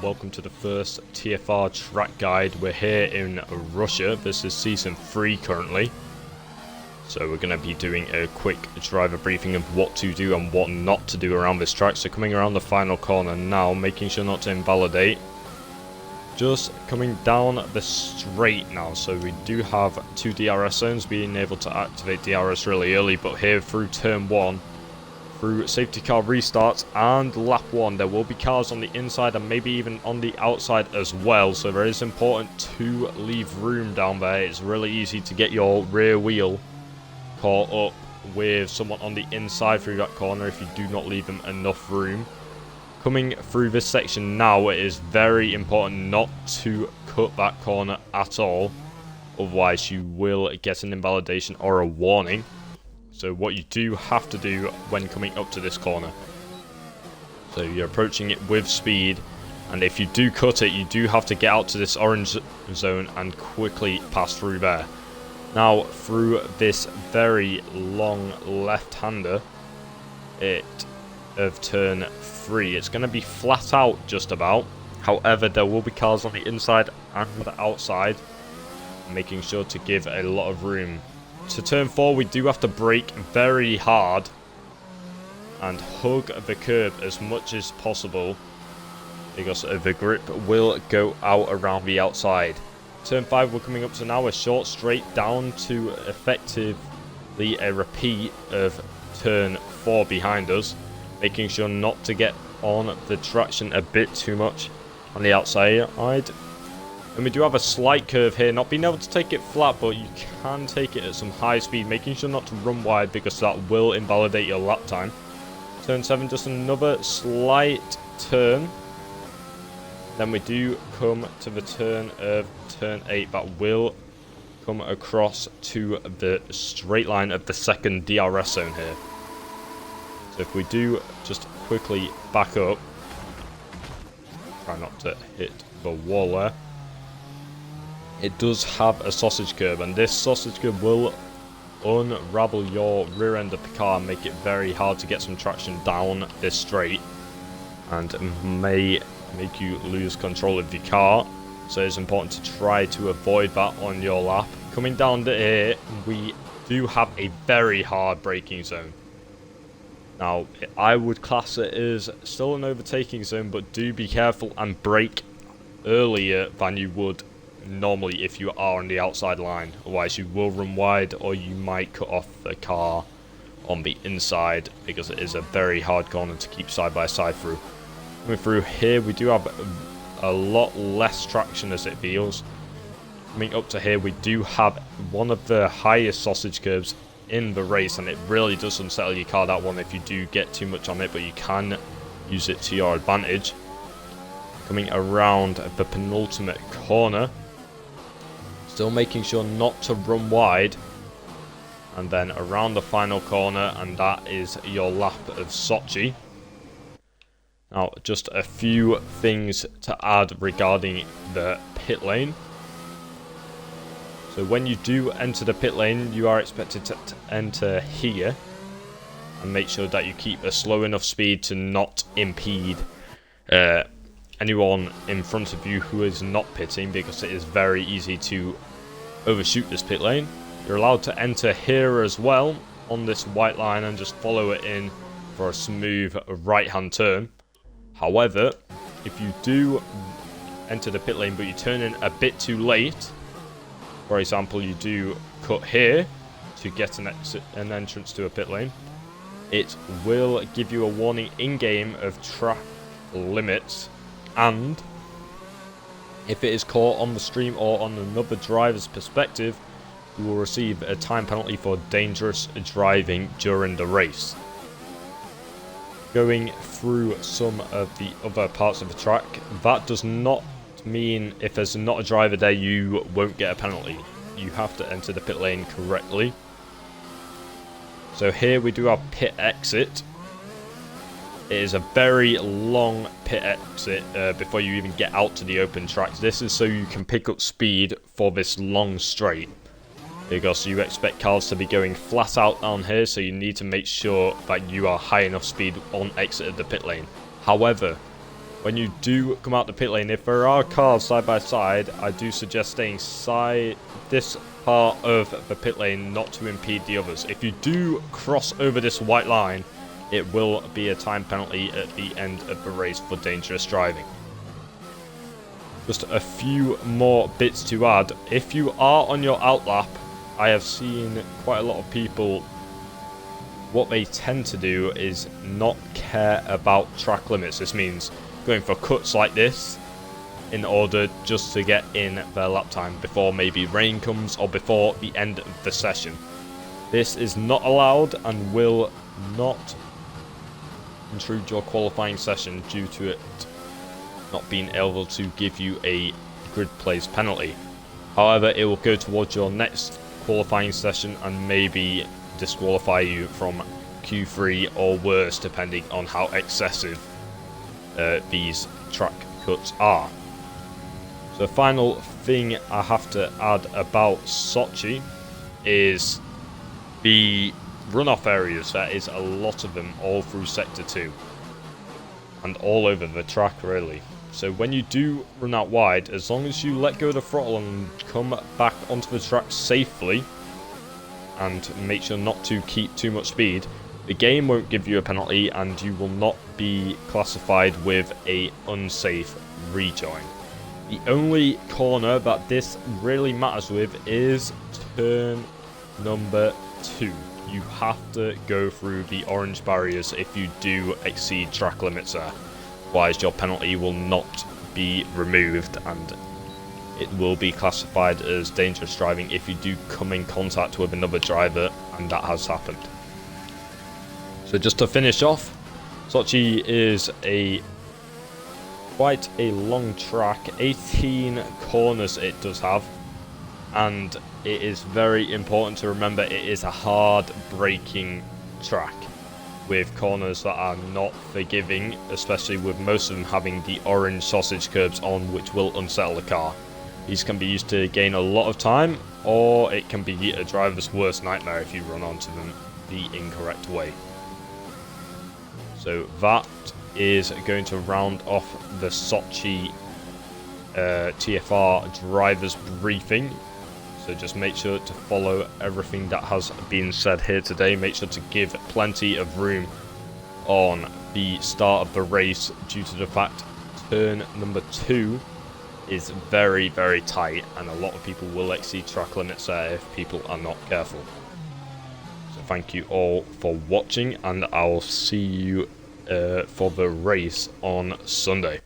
Welcome to the first TFR track guide. We're here in Russia. This is season 3 currently. So we're going to be doing a quick driver briefing of what to do and what not to do around this track. So coming around the final corner now, making sure not to invalidate. Just coming down the straight now. So we do have 2 DRS zones, being able to activate DRS really early. But here through turn 1, through safety car restarts and lap 1, there will be cars on the inside and maybe even on the outside as well, so it is important to leave room down there. It's really easy to get your rear wheel caught up with someone on the inside through that corner if you do not leave them enough room. Coming through this section now, it is very important not to cut that corner at all, otherwise you will get an invalidation or a warning. So what you do have to do when coming up to this corner, so you're approaching it with speed, and if you do cut it, you do have to get out to this orange zone and quickly pass through there. Now through this very long left-hander of turn 3, it's going to be flat out just about. However, there will be cars on the inside and the outside, making sure to give a lot of room. To turn 4, we do have to brake very hard and hug the curb as much as possible, because the grip will go out around the outside. Turn 5, we're coming up to now, a short straight down to effectively a repeat of turn 4 behind us, making sure not to get on the traction a bit too much on the outside. And we do have a slight curve here, not being able to take it flat, but you can take it at some high speed, making sure not to run wide because that will invalidate your lap time. Turn 7, just another slight turn. Then we do come to the turn of turn 8 that will come across to the straight line of the second DRS zone here. So if we do just quickly back up, try not to hit the wall there. It does have a sausage curb, and this sausage curb will unravel your rear end of the car and make it very hard to get some traction down this straight, and may make you lose control of your car. So it's important to try to avoid that on your lap. Coming down to here, we do have a very hard braking zone. Now, I would class it as still an overtaking zone, but do be careful and brake earlier than you would normally if you are on the outside line, otherwise you will run wide or you might cut off the car on the inside, because it is a very hard corner to keep side by side through. Coming through here, we do have a lot less traction as it feels. Coming up to here, we do have one of the highest sausage curves in the race, and it really does unsettle your car, that one, if you do get too much on it, but you can use it to your advantage. Coming around the penultimate corner, still making sure not to run wide, and then around the final corner, and that is your lap of Sochi. Now, just a few things to add regarding the pit lane. So when you do enter the pit lane, you are expected to enter here, and make sure that you keep a slow enough speed to not impede anyone in front of you who is not pitting, because it is very easy to overshoot this pit lane. You're allowed to enter here as well on this white line and just follow it in for a smooth right hand turn. However, if you do enter the pit lane but you turn in a bit too late, for example you do cut here to get an entrance to a pit lane, it will give you a warning in game of track limits, and if it is caught on the stream or on another driver's perspective, you will receive a time penalty for dangerous driving during the race. Going through some of the other parts of the track, that does not mean if there's not a driver there you won't get a penalty. You have to enter the pit lane correctly. So here we do have pit exit. It is a very long pit exit before you even get out to the open tracks. This is so you can pick up speed for this long straight, because you expect cars to be going flat out down here, so you need to make sure that you are high enough speed on exit of the pit lane. However, when you do come out the pit lane, if there are cars side by side, I do suggest staying this part of the pit lane not to impede the others. If you do cross over this white line, it will be a time penalty at the end of the race for dangerous driving. Just a few more bits to add. If you are on your outlap, I have seen quite a lot of people, what they tend to do is not care about track limits. This means going for cuts like this in order just to get in their lap time before maybe rain comes or before the end of the session. This is not allowed and will not intrude your qualifying session due to it not being able to give you a grid place penalty. However, it will go towards your next qualifying session and maybe disqualify you from Q3 or worse, depending on how excessive these track cuts are. So the final thing I have to add about Sochi is the runoff areas. There is a lot of them all through Sector 2 and all over the track really. So when you do run out wide, as long as you let go of the throttle and come back onto the track safely and make sure not to keep too much speed, the game won't give you a penalty and you will not be classified with a unsafe rejoin. The only corner that this really matters with is turn number 2. You have to go through the orange barriers if you do exceed track limits there. Otherwise your penalty will not be removed and it will be classified as dangerous driving if you do come in contact with another driver, and that has happened. So just to finish off, Sochi is quite a long track, 18 corners it does have, and it is very important to remember it is a hard braking track with corners that are not forgiving, especially with most of them having the orange sausage curbs on, which will unsettle the car. These can be used to gain a lot of time, or it can be a driver's worst nightmare if you run onto them the incorrect way. So that is going to round off the Sochi TFR drivers briefing. So just make sure to follow everything that has been said here today. Make sure to give plenty of room on the start of the race due to the fact turn number 2 is very, very tight and a lot of people will exceed track limits there if people are not careful. So thank you all for watching and I'll see you for the race on Sunday.